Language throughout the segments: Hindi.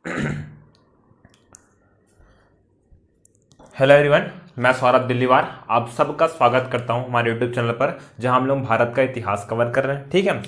हेलो एवरीवन, मैं सौरभ दिल्लीवार आप सबका स्वागत करता हूं हमारे यूट्यूब चैनल पर, जहां हम लोग भारत का इतिहास कवर कर रहे हैं। ठीक है,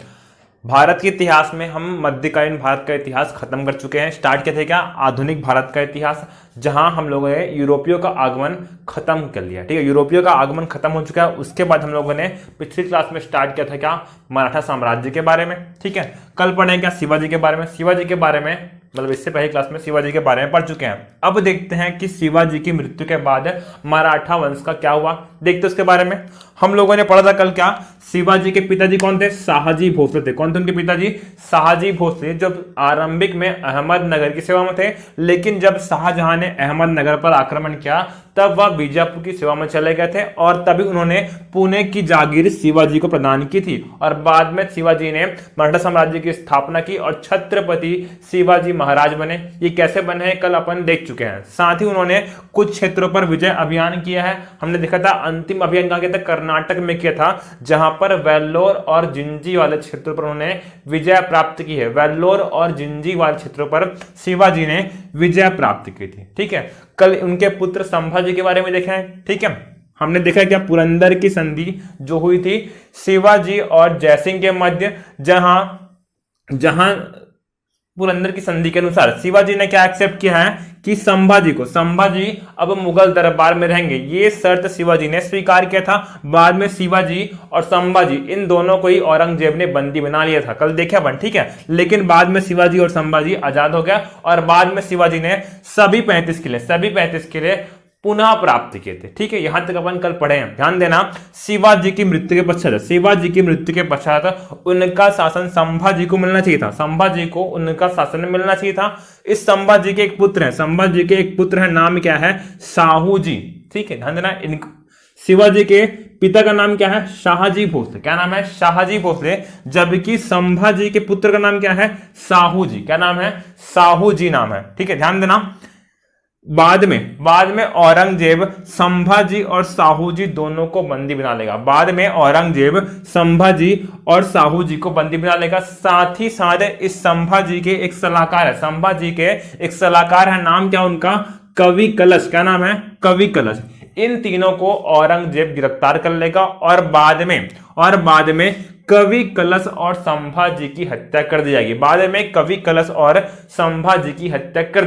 भारत के इतिहास में हम मध्यकालीन भारत का इतिहास खत्म कर चुके हैं। स्टार्ट किया था क्या, आधुनिक भारत का इतिहास, जहां हम लोगों ने यूरोपियों का आगमन खत्म कर लिया। ठीक है, यूरोपियों का आगमन खत्म हो चुका है। उसके बाद हम लोगों ने पिछली क्लास में स्टार्ट किया था क्या, मराठा साम्राज्य के बारे में। ठीक है, कल पढ़े क्या, शिवाजी के बारे में। शिवाजी के बारे में मतलब इससे पहले क्लास में शिवाजी के बारे में पढ़ चुके हैं। अब देखते हैं कि शिवाजी की मृत्यु के बाद मराठा वंश का क्या हुआ, देखते उसके बारे में। हम लोगों ने पढ़ा था कल क्या, शिवाजी के पिताजी कौन थे, शाहजी भोसले थे। कौन थे उनके पिताजी, शाहजी भोसले, जब आरंभिक में अहमदनगर की सेवा में थे, लेकिन जब शाहजहां ने अहमदनगर पर आक्रमण किया तब वह बीजापुर की सेवा में चले गए थे और तभी उन्होंने पुणे की जागीर शिवाजी को प्रदान की थी। और बाद में शिवाजी ने मराठा साम्राज्य की स्थापना की और छत्रपति शिवाजी महाराज बने। ये कैसे बने हैं कल अपन देख चुके हैं। साथ ही उन्होंने कुछ क्षेत्रों पर विजय अभियान किया है। हमने देखा था अंतिम अभियान कहां किया था, कर्नाटक में किया था, जहां पर वेल्लोर और जिंजी वाले क्षेत्रों पर उन्होंने विजय प्राप्त की है। वेल्लोर और जिंजी वाले क्षेत्रों पर शिवाजी ने विजय प्राप्त की थी। ठीक है, कल उनके पुत्र संभाजी के बारे में देखा है। ठीक है, हमने देखा क्या, पुरंदर की संधि जो हुई थी शिवाजी और जयसिंह के मध्य, जहां पुरंदर की संधि के अनुसार शिवाजी ने क्या एक्सेप्ट किया है कि संभाजी अब मुगल दरबार में रहेंगे। ये शर्त शिवाजी ने स्वीकार किया था। बाद में शिवाजी और संभाजी इन दोनों को ही औरंगजेब ने बंदी बना लिया था, कल देखा अपन। ठीक है, लेकिन बाद में शिवाजी और संभाजी आजाद हो गया और बाद में शिवाजी ने सभी 35 किले पुनः प्राप्त किए थे। ठीक है, यहां तक अपन कल पढ़े हैं, ध्यान देना। शिवाजी की मृत्यु के पश्चात उनका शासन संभाजी को मिलना चाहिए था। संभाजी को उनका शासन मिलना चाहिए था। इस संभाजी के एक पुत्र है, नाम क्या है, साहू जी। ठीक है, ध्यान देना। शिवाजी के पिता का नाम क्या है, शाहजी भोसले। क्या नाम है, शाहजी भोसले। जबकि संभाजी के पुत्र का नाम क्या है, साहू जी। क्या नाम है, साहू जी नाम है। ठीक है, ध्यान देना। बाद में औरंगजेब संभाजी और साहू जी दोनों को बंदी बना लेगा। बाद में औरंगजेब संभाजी और साहू जी को बंदी बना लेगा। साथ ही साथ इस संभाजी के एक सलाहकार है, नाम क्या उनका, कवि कलश। क्या नाम है, कवि कलश। इन तीनों को औरंगजेब गिरफ्तार कर लेगा और बाद में कवि कलश और संभाजी की हत्या कर दी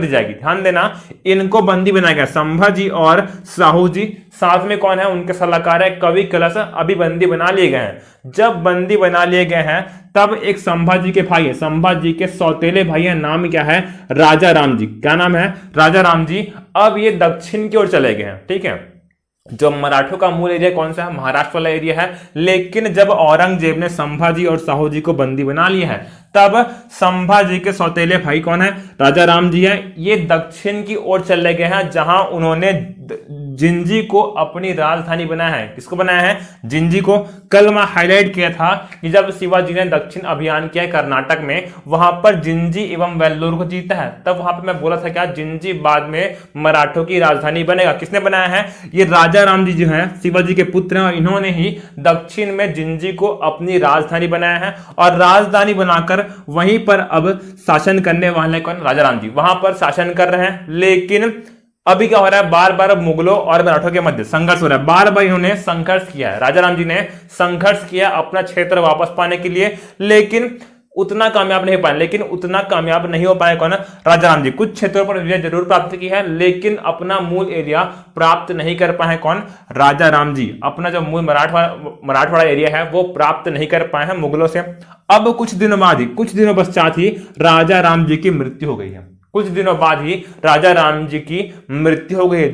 जाएगी। ध्यान देना, इनको बंदी बनाया गया, संभाजी और साहू जी। साथ में कौन है, उनके सलाहकार है कवि कलश, अभी बंदी बना लिए गए हैं। जब बंदी बना लिए गए हैं तब एक संभाजी के भाई है, संभाजी के सौतेले भाई है, नाम क्या है, राजा राम जी। क्या नाम है, राजा राम जी। अब ये दक्षिण की ओर चले गए हैं। ठीक है, जो मराठों का मूल एरिया कौन सा है, महाराष्ट्र वाला एरिया है। लेकिन जब औरंगजेब ने संभाजी और साहू जी को बंदी बना लिया है तब संभाजी के सौतेले भाई कौन है, राजा राम जी है। ये दक्षिण की ओर चले गए हैं, जहां उन्होंने जिंजी को अपनी राजधानी बनाया है। किसको बनाया है, जिंजी को। कल मैं हाईलाइट किया था कि जब शिवाजी ने दक्षिण अभियान किया कर्नाटक में, वहां पर जिंजी एवं वेल्लोर को जीता है। तब वहां पर मैं बोला था क्या, जिंजी बाद में मराठों की राजधानी बनेगा। किसने बनाया है, ये राजा राम जी जो है शिवाजी के पुत्र हैं, और इन्होंने ही दक्षिण में जिंजी को अपनी राजधानी बनाया है। और राजधानी बनाकर वहीं पर अब शासन करने वाले कौन, राजा राम जी वहां पर शासन कर रहे हैं। लेकिन अभी क्या हो रहा है, बार बार मुगलों और मराठों के मध्य संघर्ष हो रहा है। बार बार इन्होंने संघर्ष किया है, राजा राम जी ने संघर्ष किया अपना क्षेत्र वापस पाने के लिए, लेकिन उतना कामयाब नहीं हो पाए कौन, राजा राम जी। कुछ क्षेत्रों पर विजय जरूर प्राप्त की है, लेकिन अपना मूल एरिया प्राप्त नहीं कर पाए कौन, राजा राम जी। अपना जो मूल मराठवाड़ा एरिया है वो प्राप्त नहीं कर पाए हैं मुगलों से। अब कुछ दिनों पश्चात ही राजा राम जी की मृत्यु हो गई है।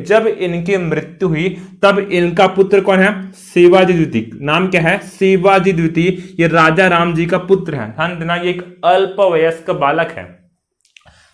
जब इनकी मृत्यु हुई तब इनका पुत्र कौन है, शिवाजी द्वितीय। नाम क्या है, शिवाजी द्वितीय। ये राजा राम जी का पुत्र है। ध्यान देना, ये एक अल्पवयस्क बालक है।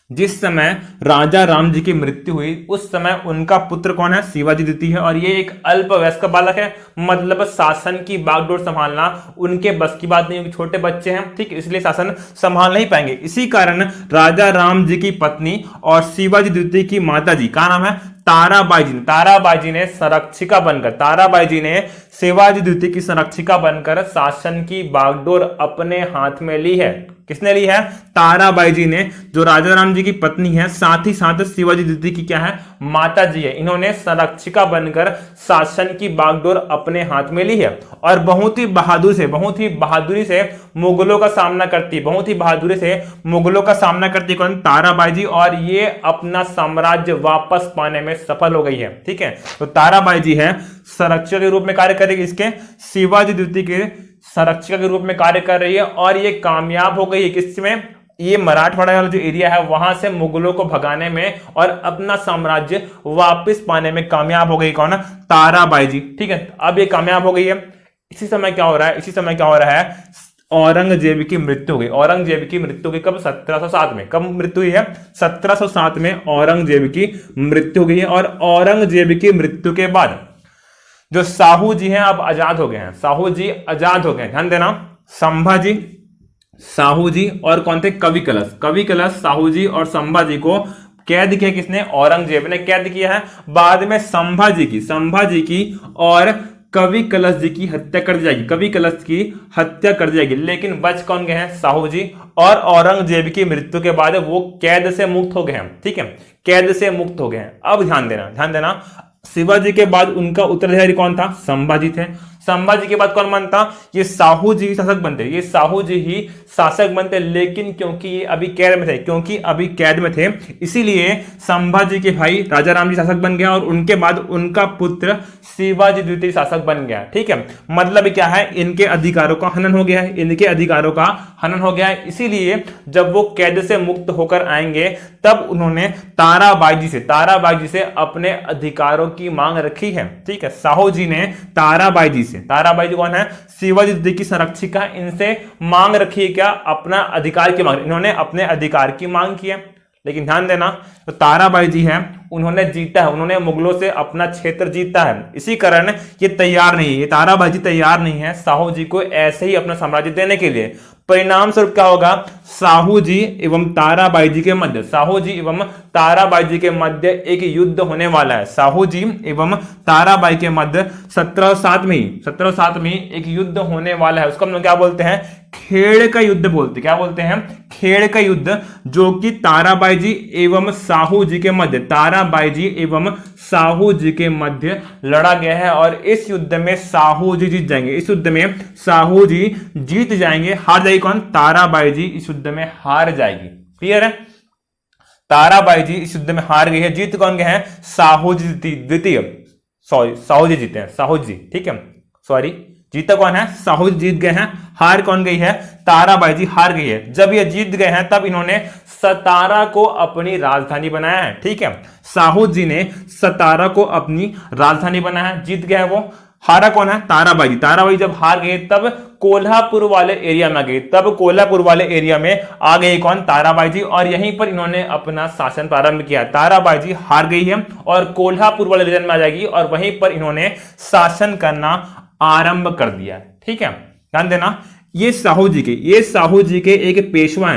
जिस समय राजा राम जी की मृत्यु हुई उस समय उनका पुत्र कौन है, शिवाजी द्वितीय है। और ये एक अल्पवयस्क बालक है, मतलब शासन की बागडोर संभालना उनके बस की बात नहीं होगी, छोटे बच्चे हैं। ठीक, इसलिए शासन संभाल नहीं पाएंगे। इसी कारण राजा राम जी की पत्नी और शिवाजी द्वितीय की माता जी का नाम है ताराबाई ने संरक्षिका बनकर, ताराबाई जी ने शिवाजी द्वितीय की संरक्षिका बनकर शासन की बागडोर अपने हाथ में ली है। किसने ली है? ताराबाई जी ने, जो राजा राम जी की पत्नी है, साथ ही साथ शिवाजी द्वितीय की क्या है? माता जी है। इन्होंने संरक्षिका बनकर शासन की बागडोर अपने हाथ में ली है और बहुत ही बहादुरी से मुगलों का सामना करती, कौन? ताराबाई जी, और ये अपना साम्राज्य वापस पाने में सफल हो गई है। ठीक है, तो ताराबाई जी है संरक्षक के रूप में कार्य करेगी, इसके शिवाजी द्वितीय के संरक्षिका के रूप में कार्य कर रही है और ये कामयाब हो गई है। किसमें? ये मराठवाड़ा वाला जो एरिया है वहां से मुगलों को भगाने में और अपना साम्राज्य वापस पाने में कामयाब हो गई। कौन? ताराबाई जी। ठीक है, अब ये कामयाब हो गई है। इसी समय क्या हो रहा है? औरंगजेब की मृत्यु हो गई। औरंगजेब की मृत्यु हुई कब? 1707 में। कब मृत्यु हुई है? 1707 में औरंगजेब की मृत्यु हुई है। और औरंगजेब की मृत्यु के बाद जो साहू जी हैं अब आजाद हो गए हैं, ध्यान देना। संभाजी, साहू जी और कौन थे? कवि कलश, साहू जी और संभाजी को कैद किया। किसने? औरंगजेब ने कैद किया है। बाद में संभाजी की और कवि कलश जी की हत्या कर दी जाएगी। लेकिन बच कौन गए हैं? साहू जी। और औरंगजेब की मृत्यु के बाद वो कैद से मुक्त हो गए हैं। ठीक है, कैद से मुक्त हो गए हैं। अब ध्यान देना, शिवाजी के बाद उनका उत्तराधिकारी कौन था? संभाजी थे। संभाजी के बाद कौन बनता? ये साहू जी शासक बनते। लेकिन क्योंकि ये अभी कैद में थे, इसीलिए संभाजी के भाई राजा राम जी शासक बन गया और उनके बाद उनका पुत्र शिवाजी द्वितीय शासक बन गया। ठीक है, मतलब क्या है? इनके अधिकारों का हनन हो गया है। इसीलिए जब वो कैद से मुक्त होकर आएंगे तब उन्होंने ताराबाई जी से अपने अधिकारों की मांग रखी है। ठीक है, साहू जी ने ताराबाई जी कौन है? शिवाजी द्वितीय की संरक्षिका, इनसे मांग रखी है क्या? अपना अधिकार की मांग। इन्होंने अपने अधिकार की मांग की है। लेकिन ध्यान देना, तो ताराबाई जी हैं, उन्होंने जीता है, उन्होंने मुगलों से अपना क्षेत्र जीता है। इसी कारण ये ताराबाई जी तैयार नहीं है साहू जी को ऐसे ही अपना साम्राज्य देने के लिए। परिणाम स्वरूप क्या होगा? साहू जी एवं ताराबाई जी के मध्य एक युद्ध होने वाला है। साहू जी एवं ताराबाई के मध्य 1707 में एक युद्ध होने वाला है। उसको हम लोग क्या बोलते हैं? खेड़ का युद्ध बोलते। क्या बोलते हैं? खेड़ का युद्ध, जो कि ताराबाई जी एवं साहू जी के मध्य लड़ा गया है। और इस युद्ध में साहू जी जीत जाएंगे। हार जाएगी कौन? ताराबाई जी इस युद्ध में हार जाएगी। क्लियर है? ताराबाई जी इस युद्ध में हार गई है। जीत कौन गए हैं? साहू जी जीते हैं। ठीक है, जीता कौन है? साहू जी जीत गए हैं। हार कौन गई है? ताराबाई जी हार गई है। जब ये जीत गए हैं तब इन्होंने सतारा को अपनी राजधानी बनाया है। ठीक है, साहू जी ने सतारा को अपनी राजधानी बनाया है। जीत गया है वो। हारा कौन है? ताराबाई जब हार गए तब कोल्हापुर वाले एरिया में आ गई कौन? ताराबाई जी। और यहीं पर इन्होंने अपना शासन प्रारंभ किया। ताराबाई जी हार गई है और कोल्हापुर वाले रीजन में आ जाएगी और वहीं पर इन्होंने शासन करना आरंभ कर दिया। ठीक है, ध्यान देना। ये साहू जी के एक पेशवा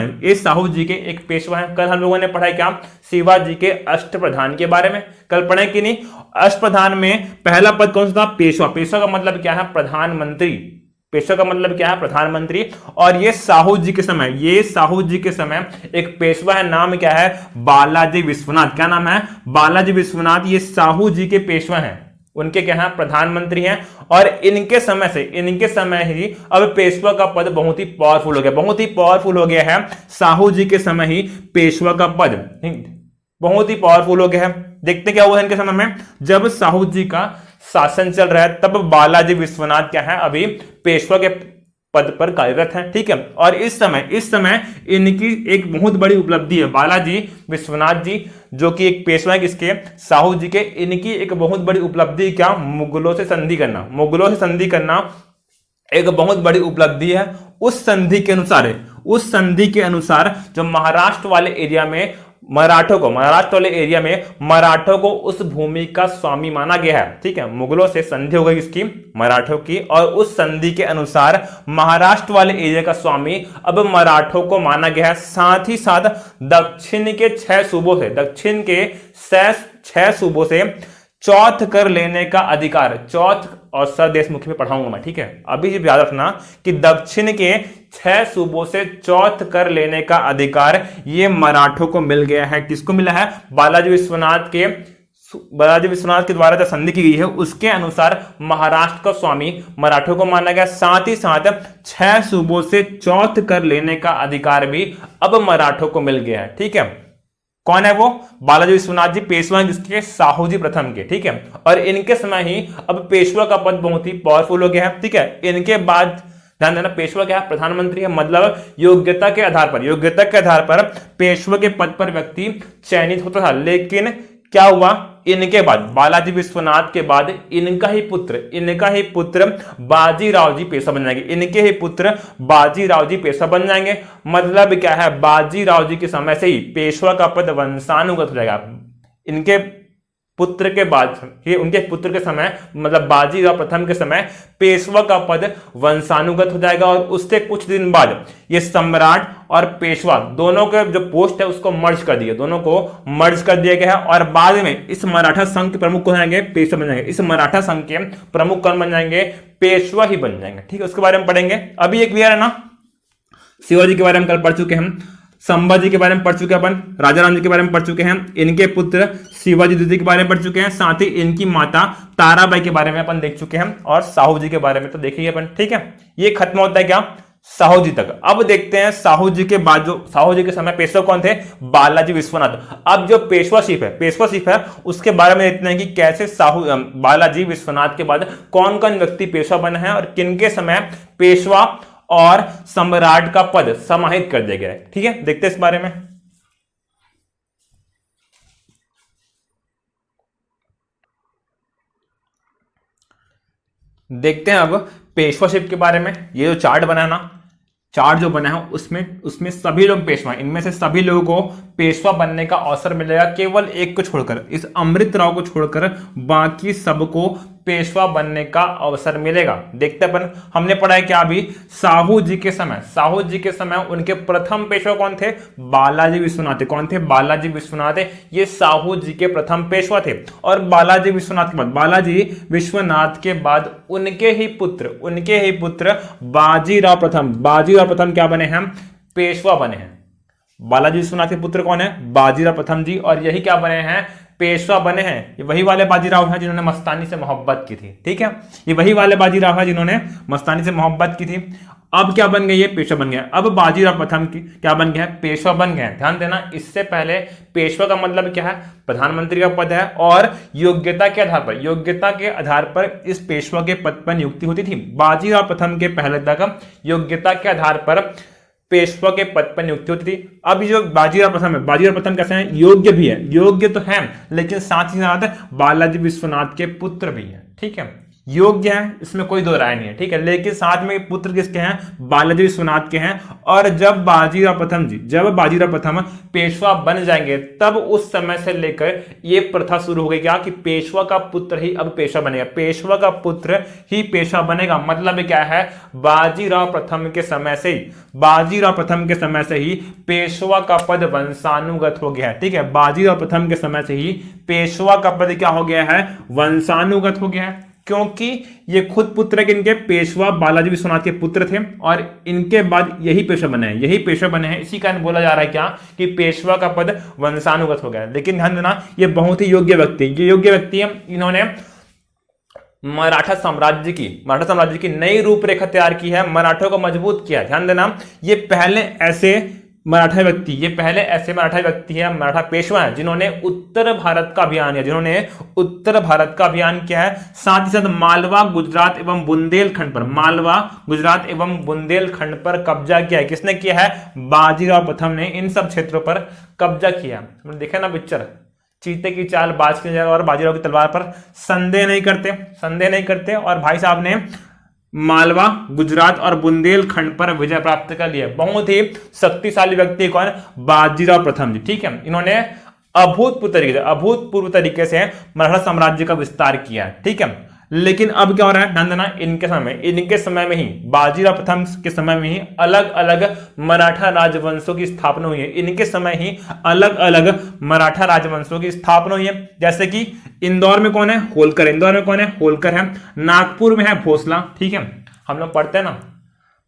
हैं। कल हम लोगों ने पढ़ा क्या? शिवाजी के अष्टप्रधान के बारे में कल पढ़े कि नहीं? अष्टप्रधान में पहला पद कौन सा था? पेशवा का मतलब क्या है? प्रधानमंत्री। और ये साहू जी के समय एक पेशवा है, नाम क्या है? बालाजी विश्वनाथ। क्या नाम है? बालाजी विश्वनाथ। ये साहू जी के पेशवा हैं, उनके क्या है? प्रधानमंत्री हैं। और इनके समय ही अब पेशवा का पद बहुत ही पावरफुल हो गया है। साहू जी के समय ही पेशवा का पद बहुत ही पावरफुल हो गया है। देखते क्या हुआ है इनके समय में? जब साहू जी का शासन चल रहा है तब बालाजी विश्वनाथ क्या है? अभी पेशवा के पद पर कार्यरत हैं। ठीक है, और इस समय इनकी एक बहुत बड़ी उपलब्धि है। बालाजी विश्वनाथ जी जो कि एक पेशवा है किसके? साहू जी के। इनकी एक बहुत बड़ी उपलब्धि क्या? मुगलों से संधि करना एक बहुत बड़ी उपलब्धि है। उस संधि के अनुसार जो महाराष्ट्र वाले एरिया में मराठों को उस भूमि का स्वामी माना गया है। ठीक है, मुगलों से संधि हो गई इसकी, मराठों की, और उस संधि के अनुसार महाराष्ट्र वाले एरिया का स्वामी अब मराठों को माना गया है। साथ ही साथ दक्षिण के 6 सूबों से 6 सूबों से चौथ कर लेने का अधिकार। चौथ और सर देशमुखी में पढ़ाऊंगा मैं, ठीक है। अभी याद रखना कि दक्षिण के 6 सूबों से चौथ कर लेने का अधिकार ये मराठों को मिल गया है। किसको मिला है? बालाजी विश्वनाथ के द्वारा जो संधि की गई है उसके अनुसार महाराष्ट्र का स्वामी मराठों को माना गया। साथ ही साथ 6 सूबों से चौथ कर लेने का अधिकार भी अब मराठों को मिल गया है, ठीक है। कौन है वो? बालाजी विश्वनाथ जी, पेशवा जिसके साहूजी प्रथम के, ठीक है। और इनके समय ही अब पेशवा का पद बहुत ही पावरफुल हो गया है, ठीक है। इनके बाद ध्यान देना, पेशवा क्या है? प्रधानमंत्री है। मतलब योग्यता के आधार पर पेशवा के पद पर व्यक्ति चयनित होता था। लेकिन क्या हुआ? इनके बाद, बालाजी विश्वनाथ के बाद इनका ही पुत्र बाजीराव जी पेशवा बन जाएंगे। इनके ही पुत्र बाजीराव जी पेशवा बन जाएंगे। मतलब क्या है? बाजीराव जी के समय से ही पेशवा का पद वंशानुगत हो जाएगा। इनके पुत्र के बाद, उनके पुत्र के समय, मतलब बाजीराव प्रथम के समय पेशवा का पद वंशानुगत हो जाएगा। और उससे कुछ दिन बाद ये सम्राट और पेशवा दोनों के जो पोस्ट है उसको मर्ज कर दिया, दोनों को मर्ज कर दिया गया है। और बाद में इस मराठा संघ के प्रमुख कौन जाएंगे? पेशवा बन जाएंगे। इस मराठा संघ के प्रमुख कौन बन जाएंगे? पेशवा ही बन जाएंगे, ठीक है। उसके बारे में पढ़ेंगे। अभी एक क्लियर है ना? शिवाजी के बारे में कल पढ़ चुके हैं, संभाजी के बारे में पढ़ चुके हैं अपन, राजा राम जी के बारे में पढ़ चुके हैं, इनके पुत्र शिवाजी द्वितीय के बारे में पढ़ चुके हैं, साथ ही इनकी माता ताराबाई के बारे में अपन देख चुके हैं, और साहू जी के बारे में तो देखे ही अपन, ठीक है। ये खत्म होता है क्या? साहू जी तक। अब देखते हैं साहू जी के बाद, जो साहू जी के समय पेशवा कौन थे? बालाजी विश्वनाथ। अब जो पेशवाशिप है उसके बारे में देखते हैं कि कैसे बालाजी विश्वनाथ के बाद कौन कौन व्यक्ति पेशवा बने हैं और किनके समय पेशवा और सम्राट का पद समाहित कर दिया गया है, ठीक है। देखते हैं इस बारे में। देखते हैं अब पेशवाशिप के बारे में। ये जो चार्ट बना है ना, चार्ट जो बना है उसमें सभी लोग पेशवा, इनमें से सभी लोगों को पेशवा बनने का अवसर मिलेगा। केवल एक को छोड़कर, इस अमृतराव को छोड़कर बाकी सबको पेशवा बनने का अवसर मिलेगा। देखते अपन, हमने पढ़ा है क्या अभी? साहू जी के समय उनके प्रथम पेशवा कौन थे? बालाजी विश्वनाथ। कौन थे? बालाजी विश्वनाथ। ये साहू जी के प्रथम पेशवा थे। और बालाजी विश्वनाथ के बाद उनके ही पुत्र बाजीराव प्रथम क्या बने हैं? पेशवा बने हैं। बालाजी विश्वनाथ के पुत्र कौन है? बाजीराव प्रथम जी। और यही क्या बने हैं? पेशवा बने हैं। ये वही वाले बाजीराव हैं जिन्होंने मस्तानी से मोहब्बत की थी, ठीक है। ये वही वाले बाजीराव हैं जिन्होंने मस्तानी से मोहब्बत की थी। अब क्या बन गए? ये पेशवा बन गया। अब बाजीराव प्रथम की क्या बन गया? पेशवा बन गए। ध्यान देना, इससे पहले पेशवा का मतलब क्या है? प्रधानमंत्री का पद है। और योग्यता के आधार पर इस पेशवा के पद पर नियुक्ति होती थी। बाजीराव प्रथम के पहले तक योग्यता के आधार पर पेशवा के पद पर नियुक्ति होती थी। अब जो बाजीराव प्रथम कैसे हैं? योग्य तो है, लेकिन साथ ही साथ बालाजी विश्वनाथ के पुत्र भी हैं, ठीक है। योग्य है, इसमें कोई दो राय नहीं है, ठीक है। लेकिन साथ में पुत्र किसके हैं? बालाजी विश्वनाथ के हैं। और जब बाजीराव प्रथम पेशवा बन जाएंगे, तब उस समय से लेकर ये प्रथा शुरू हो गई क्या? कि पेशवा का पुत्र ही अब पेशवा बनेगा, पेशवा का पुत्र ही पेशवा बनेगा। मतलब क्या है? बाजीराव प्रथम के समय से ही पेशवा का पद वंशानुगत हो गया है, ठीक है। बाजीराव प्रथम के समय से ही पेशवा का पद क्या हो गया है? वंशानुगत हो गया है। क्योंकि ये खुद पुत्र के, इनके पेशवा बालाजी विश्वनाथ के पुत्र थे और इनके बाद यही पेशवा बने हैं। इसी कारण बोला जा रहा है क्या? कि पेशवा का पद वंशानुगत हो गया। लेकिन ध्यान देना, ये बहुत ही योग्य व्यक्ति है। इन्होंने मराठा साम्राज्य की नई रूपरेखा तैयार की है, मराठों को मजबूत किया। ध्यान देना, ये पहले ऐसे मराठा व्यक्ति है, मराठा पेशवा है जिन्होंने उत्तर भारत का अभियान किया है। साथ ही साथ मालवा, गुजरात एवं बुंदेलखंड पर कब्जा किया है। किसने किया है? बाजीराव प्रथम ने इन सब क्षेत्रों पर कब्जा किया। देखे ना पिक्चर, चीते की चाल बाज की नजर और बाजीराव की तलवार पर संदेह नहीं करते। और भाई साहब ने मालवा, गुजरात और बुंदेलखंड पर विजय प्राप्त कर लिया। बहुत ही शक्तिशाली व्यक्ति कौन? बाजीराव प्रथम जी, ठीक है। इन्होंने अभूतपूर्व तरीके से मराठा साम्राज्य का विस्तार किया, ठीक है। लेकिन अब क्या हो रहा है, ध्यान देना, इनके समय में ही, बाजीराव प्रथम के समय में ही अलग अलग मराठा राजवंशों की स्थापना हुई है। इनके समय ही अलग अलग मराठा राजवंशों की स्थापना हुई है। जैसे कि इंदौर में कौन है, होलकर। इंदौर में कौन है, होलकर है। नागपुर में है भोसला। ठीक है, हम लोग पढ़ते हैं ना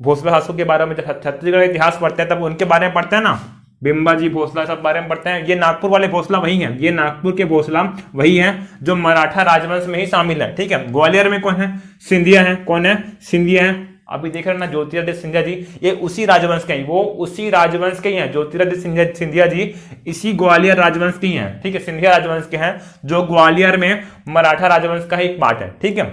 भोसला शासकों के बारे में, जब छत्तीसगढ़ का इतिहास पढ़ते हैं तब उनके बारे में पढ़ते हैं ना, बिंबाजी भोसला सब बारे में पढ़ते हैं। ये नागपुर वाले भोसला वही हैं, ये नागपुर के भोसला वही हैं जो मराठा राजवंश में ही शामिल है। ठीक है, ग्वालियर में कौन है, सिंधिया है। कौन है, सिंधिया है। अभी देख रहे हैं ना ज्योतिरादित्य सिंधिया जी, ये उसी राजवंश के हैं, वो उसी राजवंश के ही हैं। ज्योतिरादित्य सिंधिया जी इसी ग्वालियर राजवंश की हैं। ठीक है, सिंधिया राजवंश के हैं, जो ग्वालियर में मराठा राजवंश का एक पार्ट है। ठीक है,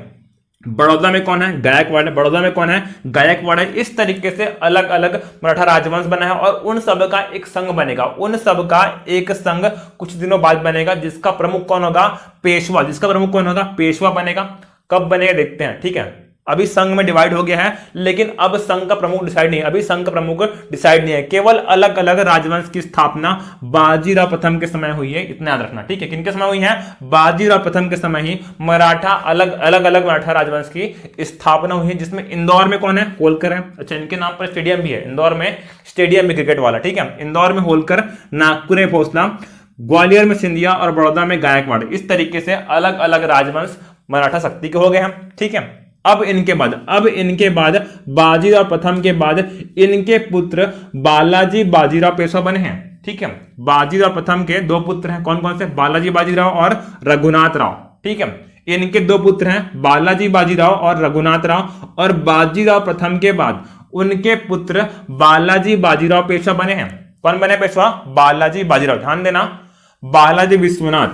बड़ौदा में कौन है, गायकवाड़। बड़ौदा में कौन है, गायकवाड़। इस तरीके से अलग अलग मराठा राजवंश बना है और उन सब का एक संघ बनेगा। उन सब का एक संघ कुछ दिनों बाद बनेगा, जिसका प्रमुख कौन होगा, पेशवा। जिसका प्रमुख कौन होगा, पेशवा बनेगा। कब बनेगा देखते हैं। ठीक है, अभी संघ में डिवाइड हो गया है, लेकिन अब संघ का प्रमुख डिसाइड नहीं है। अभी संघ का प्रमुख डिसाइड नहीं है, केवल अलग अलग राजवंश की स्थापना बाजीराव प्रथम के समय हुई है, इतना याद रखना। ठीक है, किनके समय हुई है, बाजीराव प्रथम के समय ही मराठा अलग अलग मराठा राजवंश की स्थापना हुई है, जिसमें इंदौर में कौन है, होलकर है। अच्छा, इनके नाम पर स्टेडियम भी है, इंदौर में स्टेडियम भी क्रिकेट वाला। ठीक है, इंदौर में होलकर, नागपुर में भोसला, ग्वालियर में सिंधिया और बड़ौदा में गायकवाड़। इस तरीके से अलग अलग राजवंश मराठा शक्ति के हो गए हैं। ठीक है, अब इनके बाद बाजीराव प्रथम के बाद इनके पुत्र बालाजी बाजीराव पेशवा बने हैं। ठीक है, बाजीराव प्रथम के दो पुत्र हैं, कौन कौन से, बालाजी बाजीराव और रघुनाथ राव। ठीक है, इनके दो पुत्र हैं, बालाजी बाजीराव और रघुनाथ राव। और बाजीराव प्रथम के बाद उनके पुत्र बालाजी बाजीराव पेशवा बने हैं। कौन बने पेशवा, बालाजी बाजीराव। ध्यान देना, बालाजी विश्वनाथ,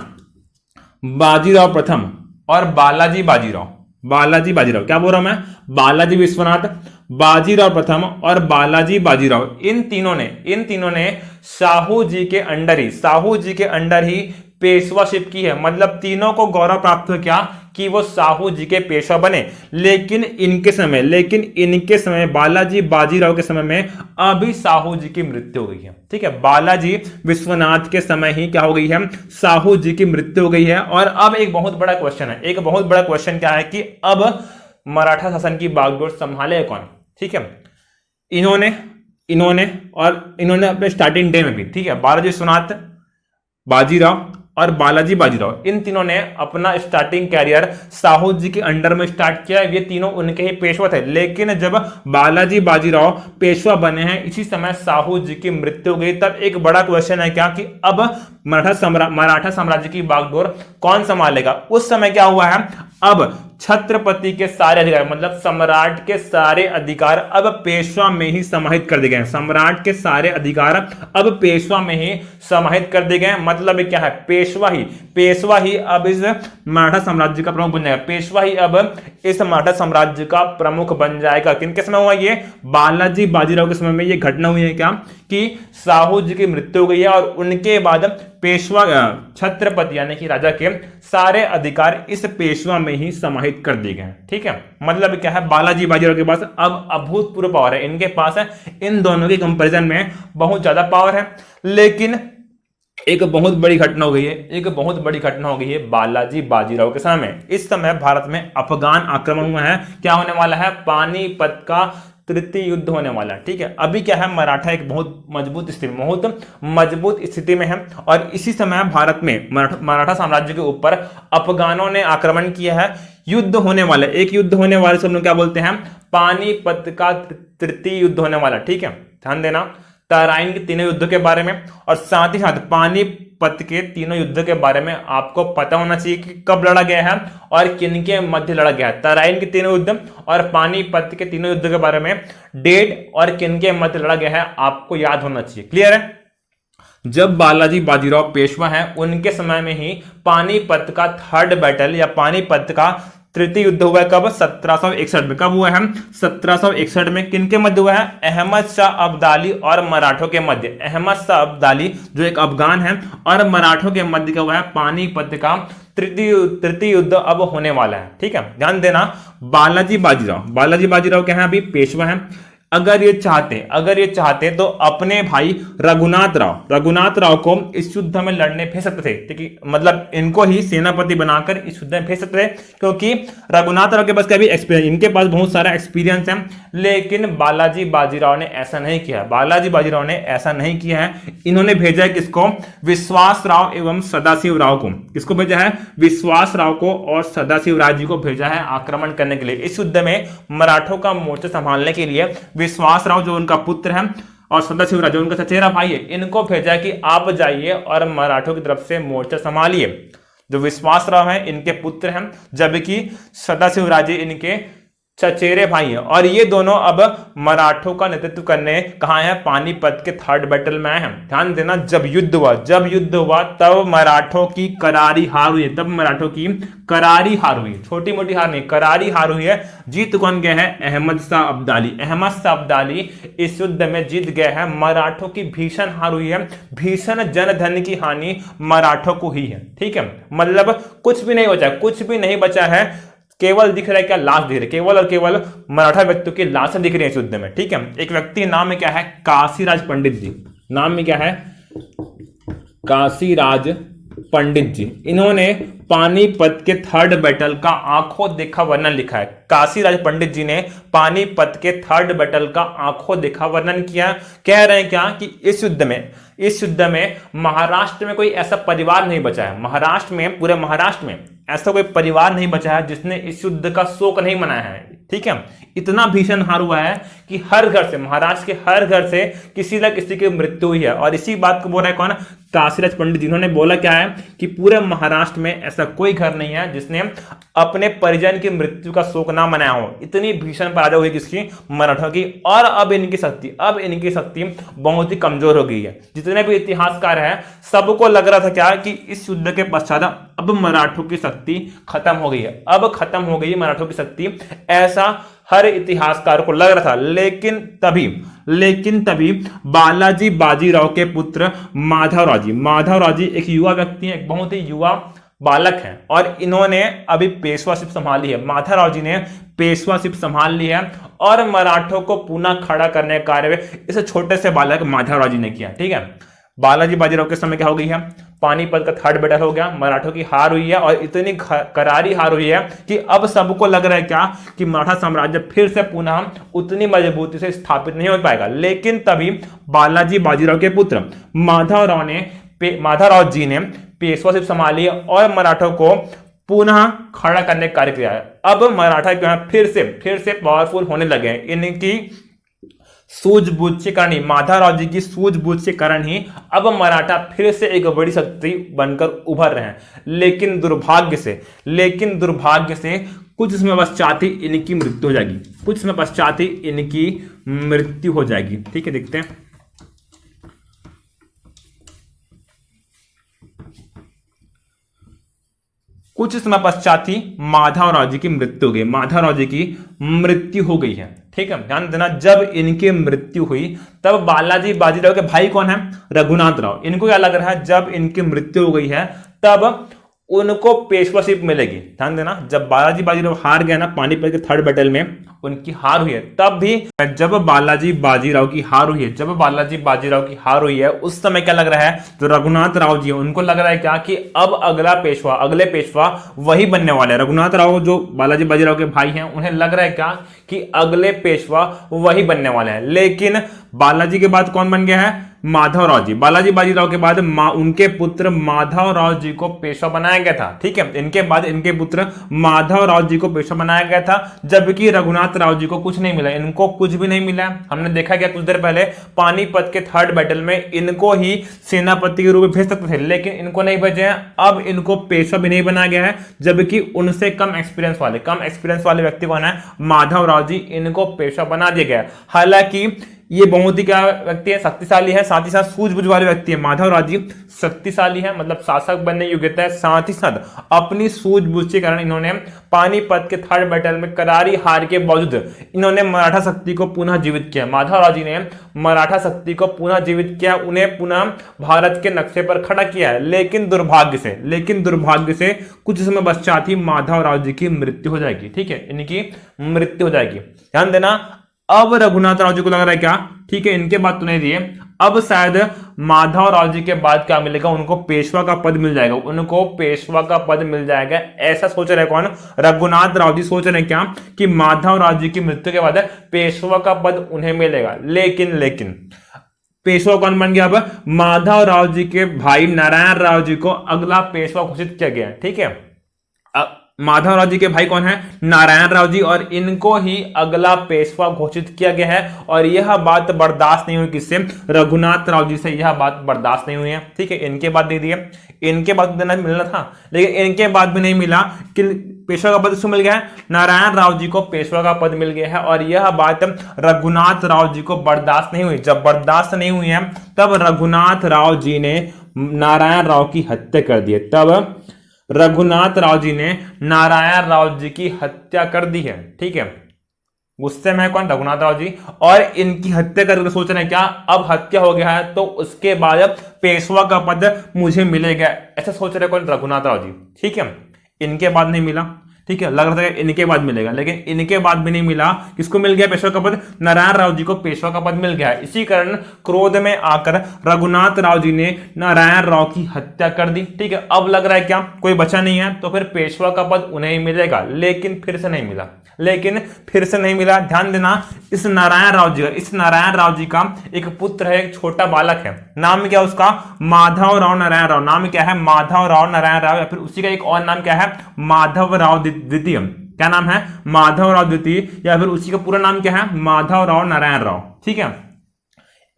बाजीराव प्रथम और बालाजी बाजीराव। क्या बोल रहा हूं मैं, बालाजी विश्वनाथ, बाजीराव प्रथम और बालाजी बाजीराव। इन तीनों ने साहू जी के अंडर ही पेशवाशिप की है। मतलब तीनों को गौरव प्राप्त हो क्या, कि वो साहू जी के पेशवा बने। लेकिन इनके समय बालाजी बाजीराव के समय में अभी साहू जी की मृत्यु हो गई है। ठीक है, बालाजी विश्वनाथ के समय ही क्या हो गई है, साहू जी की मृत्यु हो गई है। और अब एक बहुत बड़ा क्वेश्चन क्या है कि अब मराठा शासन की बागडोर संभाले कौन। ठीक है, इन्होंने अपने स्टार्टिंग डे में भी, ठीक है, बालाजी विश्वनाथ, बाजीराव और बालाजी बाजीराव, इन तीनों ने अपना स्टार्टिंग कैरियर साहू जी के अंडर में स्टार्ट किया। ये तीनों उनके ही पेशवा थे। लेकिन जब बालाजी बाजीराव पेशवा बने हैं, इसी समय साहू जी की मृत्यु हो गई। तब एक बड़ा क्वेश्चन है क्या, कि अब मराठा साम्राज्य की बागडोर कौन संभालेगा। उस समय क्या हुआ है, अब छत्रपति के सारे अधिकार, मतलब सम्राट के सारे अधिकार अब पेशवा में ही समाहित कर दिए गए हैं। सम्राट के सारे अधिकार अब पेशवा में ही समाहित कर दिए गए हैं। मतलब क्या है, पेशवा ही अब इस मराठा साम्राज्य का प्रमुख बन जाएगा। पेशवा ही अब इस मराठा साम्राज्य का प्रमुख बन जाएगा। किनके समय हुआ ये, बालाजी बाजीराव के समय में ये घटना हुई है क्या, कि साहू जी की मृत्यु हो गई है और उनके बाद पेशवा छत्रपति यानी कि राजा के सारे अधिकार इस पेशवा में ही समाहित कर दिए गए। ठीक है, मतलब क्या है, बालाजी बाजीराव के पास अब अभूतपूर्व पावर है। इनके पास है, इन दोनों के कंपैरिजन में बहुत ज्यादा पावर है। लेकिन एक बहुत बड़ी घटना हो गई है बालाजी बाजीराव के समय में। इस समय भारत में अफगान आक्रमण हुआ है। क्या होने वाला है, पानीपत का तृतीय युद्ध होने वाला है। ठीक है, अभी क्या है, मराठा एक बहुत मजबूत स्थिति में है। और इसी समय भारत में मराठा साम्राज्य के ऊपर अफगानों ने आक्रमण किया है। युद्ध होने वाला, एक युद्ध होने वाले, सब लोग क्या बोलते हैं, पानीपत का तृतीय युद्ध होने वाला। ठीक है, ध्यान देना, तराइन के तीनों युद्ध के बारे में और साथ ही साथ पानीपत के तीनों युद्ध के बारे में आपको पता होना चाहिए कि कब लड़ा गया है और किनके मध्य लड़ा गया है। तराइन के तीनों युद्ध और पानीपत के तीनों युद्ध के बारे में डेट और किनके मध्य लड़ा गया है आपको याद होना चाहिए। क्लियर है, जब बालाजी बाजीराव पेशवा है उनके समय में ही पानीपत का थर्ड बैटल या पानीपत का तृतीय युद्ध हुआ है। कब, 1761 में। कब हुआ है, 1761 में। किनके मध्य हुआ है, अहमद शाह अब्दाली और मराठों के मध्य। अहमद शाह अब्दाली जो एक अफगान है और मराठों के मध्य का हुआ है पानीपत का तृतीय युद्ध अब होने वाला है। ठीक है, ध्यान देना, बालाजी बाजीराव क्या है, अभी पेशवा है। अगर ये चाहते तो अपने भाई रघुनाथ राव को इस युद्ध में लड़ने भेज सकते थे, ठीक है, मतलब इनको ही सेनापति बनाकर इस युद्ध में भेज सकते थे, क्योंकि रघुनाथ राव के पास कभी एक्सपीरियंस, इनके पास बहुत सारा एक्सपीरियंस है। लेकिन बालाजी बाजीराव ने ऐसा नहीं किया, इन्होंने भेजा है किसको? विश्वास राव एवं सदाशिव राव को। किसको भेजा है? विश्वास राव को और सदाशिव राव जी को भेजा है आक्रमण करने के लिए। इस युद्ध में मराठों का मोर्चा संभालने के लिए विश्वास राव जो उनका पुत्र है और सदाशिव राव जो उनका चचेरा भाई है, इनको भेजा कि आप जाइए और मराठों की तरफ से मोर्चा संभालिए। जो विश्वास राव है इनके पुत्र हैं, जबकि सदाशिव राव जी इनके चचेरे भाई हैं, और ये दोनों अब मराठों का नेतृत्व करने कहां है? पानीपत के 3rd बैटल में आए हैं। ध्यान देना, जब युद्ध हुआ तब मराठों की करारी हार हुई, छोटी मोटी हार नहीं, करारी हार हुई है। जीत कौन गया है? अहमद शाह अब्दाली इस युद्ध में जीत गए हैं। मराठों की भीषण हार हुई है, भीषण जनधन की हानि मराठों को ही है, ठीक है, मतलब कुछ भी नहीं बचा है, केवल दिख रहा है क्या? लाश दिख रही है, केवल और केवल मराठा व्यक्तियों की लाशें दिख रही है इस युद्ध में, ठीक है। एक व्यक्ति नाम में क्या है? काशीराज पंडित जी, नाम में क्या है? काशीराज पंडित जी। इन्होंने पानीपत के 3rd बैटल का आंखों देखा वर्णन लिखा है। काशीराज पंडित जी ने पानीपत के 3rd बैटल का आंखों देखा वर्णन किया। कह रहे हैं क्या? कि इस युद्ध में महाराष्ट्र में कोई ऐसा परिवार नहीं बचा है, पूरे महाराष्ट्र में ऐसा कोई परिवार नहीं बचा है जिसने इस युद्ध का शोक नहीं मनाया है, ठीक है। इतना भीषण हार हुआ है कि हर घर से, महाराष्ट्र के हर घर से किसी न किसी की मृत्यु हुई है। और इसी बात को बोल रहा है कौन? काशीराज पंडित, जिन्होंने बोला क्या है कि पूरे महाराष्ट्र में ऐसा कोई घर नहीं है जिसने अपने परिजन की मृत्यु का शोक ना मनाया हो। इतनी भीषण पराजय हुई किसकी? मराठों की। और अब इनकी शक्ति बहुत ही कमजोर हो गई है। जितने भी इतिहासकार हैं सबको लग रहा था क्या कि इस युद्ध के पश्चात अब मराठों की शक्ति खत्म हो गई है, मराठों की शक्ति, ऐसा हर इतिहासकार को लग रहा था। लेकिन तभी बालाजी बाजीराव के पुत्र माधवराव जी एक युवा व्यक्ति हैं, एक बहुत ही युवा बालक हैं, और इन्होंने अभी पेशवाशिप संभाली है। माधवराव जी ने पेशवाशिप संभाल ली है और मराठों को पुनः खड़ा करने का कार्य इस छोटे से बालक माधवराव जी ने किया, ठीक है। बालाजी बाजीराव के समय क्या हो गई है? पानीपत का 3rd बैटल हो गया, मराठों की हार हुई है, और इतनी करारी हार हुई है कि अब सबको लग रहा है क्या कि मराठा साम्राज्य फिर से पुनः उतनी मजबूती से स्थापित नहीं हो पाएगा। लेकिन तभी बालाजी बाजीराव के पुत्र माधवराव जी ने पेशवाशिप संभाली और मराठों को पुनः खड़ा करने का कार्य किया है। अब मराठा जो है फिर से पावरफुल होने लगे हैं। इनकी सूझबूझ के कारण ही, माधवराव जी की सूझबूझ के कारण ही अब मराठा फिर से एक बड़ी शक्ति बनकर उभर रहे हैं। लेकिन दुर्भाग्य से कुछ समय पश्चात ही इनकी मृत्यु हो जाएगी, ठीक है। देखते हैं, कुछ समय पश्चात ही माधवराव जी की मृत्यु हो गई है, ठीक है। ध्यान देना, जब इनकी मृत्यु हुई तब बालाजी बाजीराव के भाई कौन है? रघुनाथ राव। इनको क्या लग रहा है? जब इनकी मृत्यु हो गई है तब उनको पेशवाशिप मिलेगी। ध्यान देना, जब बालाजी बाजीराव हार गया ना पानीपत के 3rd बैटल में, उनकी हार हुई है, तब भी जब बालाजी बाजीराव की हार हुई है उस समय क्या लग रहा है? जो रघुनाथ राव जी उनको लग रहा है क्या कि अब अगले पेशवा वही बनने वाले हैं। रघुनाथ राव जो बालाजी बाजीराव के भाई हैं उन्हें लग रहा है क्या कि अगले पेशवा वही बनने वाले हैं। लेकिन बालाजी के बाद कौन बन गया है? माधवराव जी। बालाजी बाजीराव के बाद उनके पुत्र माधवराव जी को पेशवा बनाया गया था, ठीक है। इनके बाद इनके पुत्र माधवराव जी को पेशवा बनाया गया था, जबकि रघुनाथ राव जी को कुछ नहीं मिला, इनको कुछ भी नहीं मिला। हमने देखा क्या कुछ देर पहले पानीपत के 3rd बैटल में इनको ही सेनापति के रूप में भेज सकते थे, लेकिन इनको नहीं भेजे हैं। अब इनको पेशवा भी नहीं बनाया गया है, जबकि उनसे कम एक्सपीरियंस वाले व्यक्ति कौन है? माधवराव जी, इनको पेशवा बना दिया गया। हालांकि ये बहुत ही क्या व्यक्ति है? शक्तिशाली है, साथ ही साथ सूझबूझ वाले व्यक्ति है। माधवराव जी शक्तिशाली है, मतलब शासक बनने की योग्यता है, साथ ही साथ अपनी सूझबूझ के कारण इन्होंने पानीपत के 3rd बैटल में करारी हार के बावजूद इन्होंने मराठा शक्ति को पुनः जीवित किया। माधवराव जी ने मराठा शक्ति को पुनः जीवित किया, उन्हें पुनः भारत के नक्शे पर खड़ा किया है। लेकिन दुर्भाग्य से कुछ समय पश्चात ही माधवराव जी की मृत्यु हो जाएगी, ठीक है, इनकी मृत्यु हो जाएगी। ध्यान देना, अब रघुनाथ राव जी को लग रहा है क्या, ठीक है इनके बाद तो नहीं दिए, अब शायद माधव राव जी के बाद क्या मिलेगा, उनको पेशवा का पद मिल जाएगा, उनको पेशवा का पद मिल जाएगा। ऐसा सोच रहे कौन, रघुनाथ राव जी सोच रहे क्या कि माधव राव जी की मृत्यु के बाद पेशवा का पद उन्हें मिलेगा। लेकिन पेशवा कौन बन गया, अब माधव राव जी के भाई नारायण राव जी को अगला पेशवा घोषित किया गया। ठीक है, माधव राव जी के भाई कौन है, नारायण राव जी, और इनको ही अगला पेशवा घोषित किया गया है। और यह बात बर्दाश्त नहीं हुई किससे, रघुनाथ राव जी से यह बात बर्दाश्त नहीं हुई है। ठीक है, इनके बाद दे दिए, इनके बाद देना मिलना था, लेकिन इनके बाद भी नहीं मिला कि पेशवा का पद किसको मिल गया है, नारायण राव जी को पेशवा का पद मिल गया है। और यह बात रघुनाथ राव जी को बर्दाश्त नहीं हुई। जब बर्दाश्त नहीं हुई है तब रघुनाथ राव जी ने नारायण राव की हत्या कर दी है, तब रघुनाथ राव जी ने नारायण राव जी की हत्या कर दी है। ठीक है, गुस्से में है कौन, रघुनाथ राव जी, और इनकी हत्या करके सोच रहे हैं क्या, अब हत्या हो गया है तो उसके बाद पेशवा का पद मुझे मिलेगा, ऐसा सोच रहे कौन, रघुनाथ राव जी। ठीक है, इनके बाद नहीं मिला। ठीक है, लग रहा था इनके बाद मिलेगा, लेकिन इनके बाद भी नहीं मिला। किसको मिल गया पेशवा का पद, नारायण राव जी को पेशवा का पद मिल गया। इसी कारण क्रोध में आकर रघुनाथ राव जी ने नारायण राव की हत्या कर दी। ठीक है, अब लग रहा है क्या कोई बचा नहीं है, तो फिर पेशवा का पद उन्हें ही मिलेगा, लेकिन फिर से नहीं मिला। ध्यान देना, इस नारायण राव जी का एक पुत्र है, एक छोटा बालक है, नाम क्या उसका, माधव राव नारायण राव। नाम क्या है, माधव राव नारायण राव, या फिर उसी का एक और नाम क्या है, माधव राव द्वितीय। क्या नाम है, माधव राव द्वितीय, या फिर उसी का पूरा नाम क्या है, माधव राव नारायण राव। ठीक है,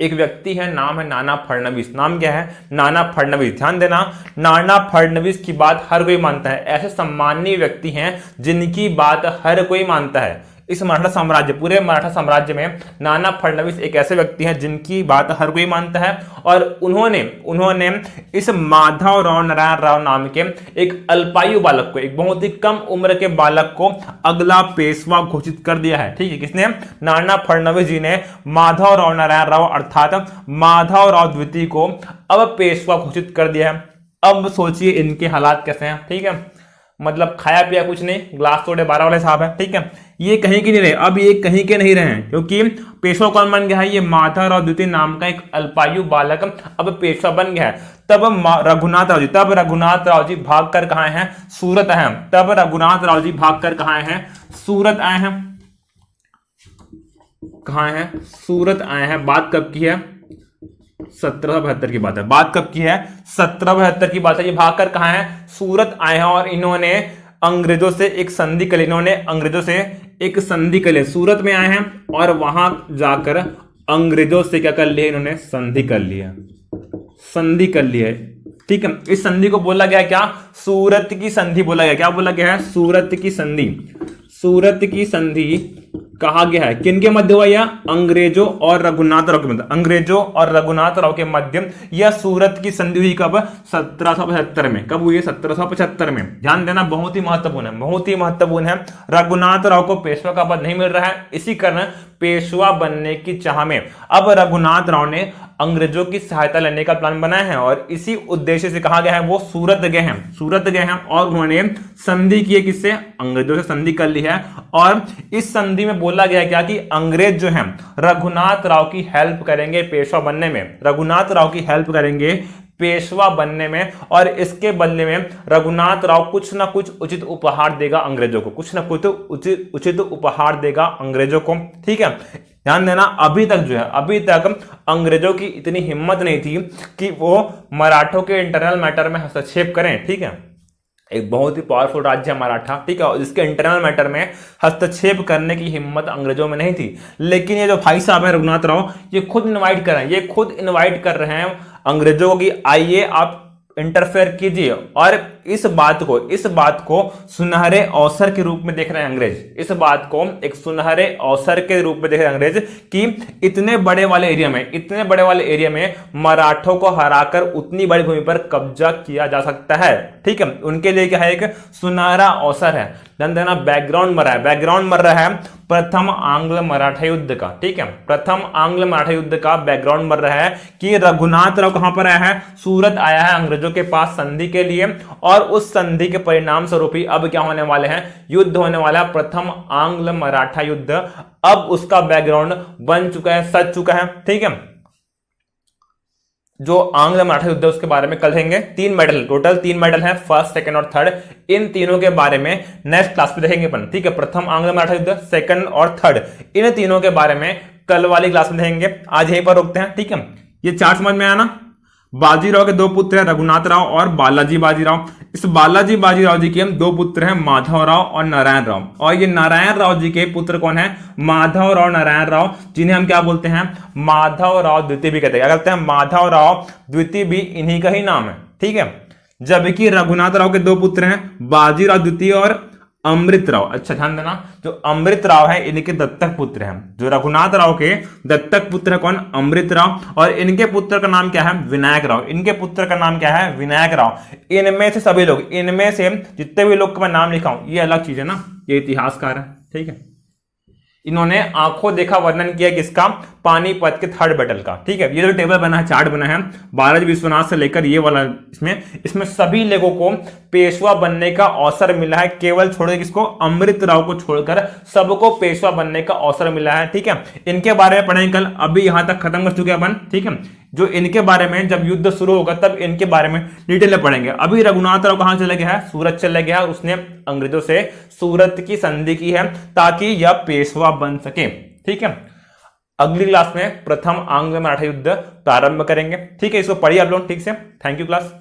एक व्यक्ति है, नाम है नाना फडणवीस। नाम क्या है, नाना फडणवीस। ध्यान देना, नाना फडणवीस की बात हर कोई मानता है। ऐसे सम्मानीय व्यक्ति हैं जिनकी बात हर कोई मानता है। इस मराठा साम्राज्य, पूरे मराठा साम्राज्य में नाना फडणवीस एक ऐसे व्यक्ति हैं जिनकी बात हर कोई मानता है। और उन्होंने इस माधव राव नारायण राव नाम के एक अल्पायु बालक को, एक बहुत ही कम उम्र के बालक को अगला पेशवा घोषित कर दिया है। ठीक है, किसने, नाना फडणवीस जी ने माधव राव नारायण राव अर्थात माधव राव द्वितीय को अब पेशवा घोषित कर दिया है। अब सोचिए इनके हालात कैसे हैं। ठीक है, मतलब खाया पिया कुछ नहीं, ग्लास तोड़े 12 वाले साहब है। ठीक है, ये कहीं के नहीं रहे, अब ये कहीं के नहीं रहे हैं, क्योंकि पेशवा कौन बन गया है, ये माधव राव द्वितीय नाम का एक अल्पायु बालक अब पेशवा बन गया है। तब रघुनाथ राव जी भाग कर कहां हैं, सूरत आए हैं। तब रघुनाथ राव जी भाग कर कहां हैं, सूरत आए हैं। कहां हैं, सूरत आए हैं। बात कब की है, 1772 की बात है। बात कब की है, 1772 की बात है। ये भागकर कहां है, सूरत आए हैं, और इन्होंने अंग्रेजों से एक संधि कर ली। सूरत में आए हैं और वहां जाकर अंग्रेजों से क्या कर लिया, इन्होंने संधि कर लिया। ठीक है, इस संधि को बोला गया क्या, सूरत की संधि बोला गया। क्या बोला गया है, सूरत की संधि कहा गया है। किनके मध्य हुआ यह, अंग्रेजों और रघुनाथ राव के मध्य यह सूरत की संधि हुई। कब, 1775 में। कब हुई, 1775 में। ध्यान देना, बहुत ही महत्वपूर्ण है। रघुनाथ राव को पेशवा का पद नहीं मिल रहा है, इसी कारण पेशवा बनने की चाह में अब रघुनाथ राव ने अंग्रेजों की सहायता लेने का प्लान बनाया है, और इसी उद्देश्य से कहा गया है वो सूरत गए हैं और उन्होंने संधि की है। किससे, अंग्रेजों से संधि कर ली है। और इस संधि में बोला गया क्या कि अंग्रेज जो हैं रघुनाथ राव की हेल्प करेंगे पेशवा बनने में, और इसके बदले में रघुनाथ राव कुछ ना कुछ उचित उपहार देगा अंग्रेजों को। ठीक है, ध्यान देना, अभी तक अंग्रेजों की इतनी हिम्मत नहीं थी कि वो मराठों के इंटरनल मैटर में हस्तक्षेप करें। ठीक है, एक बहुत ही पावरफुल राज्य है मराठा। ठीक है, और इसके इंटरनल मैटर में हस्तक्षेप करने की हिम्मत अंग्रेजों में नहीं थी। लेकिन ये जो भाई साहब है रघुनाथ राव, ये खुद इनवाइट कर रहे हैं अंग्रेजों को कि आइए आप इंटरफेयर कीजिए, और इस बात को सुनहरे अवसर के रूप में देख रहे हैं अंग्रेज। इस बात को एक सुनहरे अवसर के रूप में देख रहे हैं अंग्रेज कि इतने बड़े वाले एरिया में मराठों को हराकर उतनी बड़ी भूमि पर कब्जा किया जा सकता है। ठीक है, उनके लिए क्या है, एक सुनहरा अवसर है। ध्यान देना, बैकग्राउंड मर रहा है, बैकग्राउंड मर रहा है प्रथम आंग्ल मराठा युद्ध का, ठीक है, प्रथम आंग्ल मराठा युद्ध का बैकग्राउंड मर रहा है कि रघुनाथ राव कहां पर आया है, सूरत आया है अंग्रेजों के पास संधि के लिए, और उस संधि के परिणाम स्वरूप ही अब क्या होने वाले हैं, युद्ध होने वाला है, प्रथम आंग्ल मराठा युद्ध। अब उसका बैकग्राउंड बन चुका है, सज चुका है, ठीक है। जो आंग्ल मराठा युद्ध है उसके बारे में कल देखेंगे। 3 मेडल, टोटल 3 मेडल है, फर्स्ट, सेकंड और थर्ड। इन तीनों के बारे में नेक्स्ट क्लास में देखेंगे अपन, ठीक है। प्रथम आंग्ल मराठा युद्ध, सेकंड और थर्ड, इन तीनों के बारे में कल वाली क्लास में देखेंगे। आज यहीं पर रोकते हैं, ठीक है। ये चार्ट समझ में आया ना। बाजीराव के 2 पुत्र हैं, रघुनाथ राव और बालाजी बाजीराव। इस बालाजी बाजीराव जी के 2 पुत्र हैं, माधव राव और नारायण राव। और ये नारायण राव जी के पुत्र कौन है, माधव राव नारायण राव, जिन्हें हम क्या बोलते हैं, माधव राव द्वितीय भी कहते हैं। क्या कहते हैं, माधव राव द्वितीय भी इन्हीं का ही नाम है, ठीक है। जबकि रघुनाथ राव के 2 पुत्र हैं, बाजीराव द्वितीय और अमृत राव। अच्छा ध्यान देना, जो अमृत राव है इनके दत्तक पुत्र हैं। जो रघुनाथ राव के दत्तक पुत्र है कौन, अमृत राव, और इनके पुत्र का नाम क्या है, विनायक राव। इनके पुत्र का नाम क्या है, विनायक राव। इनमें से सभी लोग, इनमें से जितने भी लोग का मैं नाम लिखा हूं, ये अलग चीज है ना, ये इतिहासकार है, ठीक है। इन्होंने आंखों देखा वर्णन किया किसका, पानीपत के थर्ड बैटल का, ठीक है। ये जो टेबल बना है, चार्ट बना है, बालाजी विश्वनाथ से लेकर ये वाला, इसमें सभी लोगों को पेशवा बनने का अवसर मिला है, केवल छोड़ किसको, अमृत राव को छोड़कर सबको पेशवा बनने का अवसर मिला है, ठीक है। इनके बारे में पढ़ेंगे कल, अभी यहां तक खत्म कर चुके अपन, ठीक है। जो इनके बारे में जब युद्ध शुरू होगा तब इनके बारे में डिटेल में पढ़ेंगे। अभी रघुनाथ राव कहां चले गया है, सूरत चले गया है, उसने अंग्रेजों से सूरत की संधि की है ताकि यह पेशवा बन सके, ठीक है। अगली क्लास में प्रथम आंग्ल मराठा युद्ध प्रारंभ करेंगे, ठीक है। इसको पढ़िए आप लोग ठीक से। Thank you class.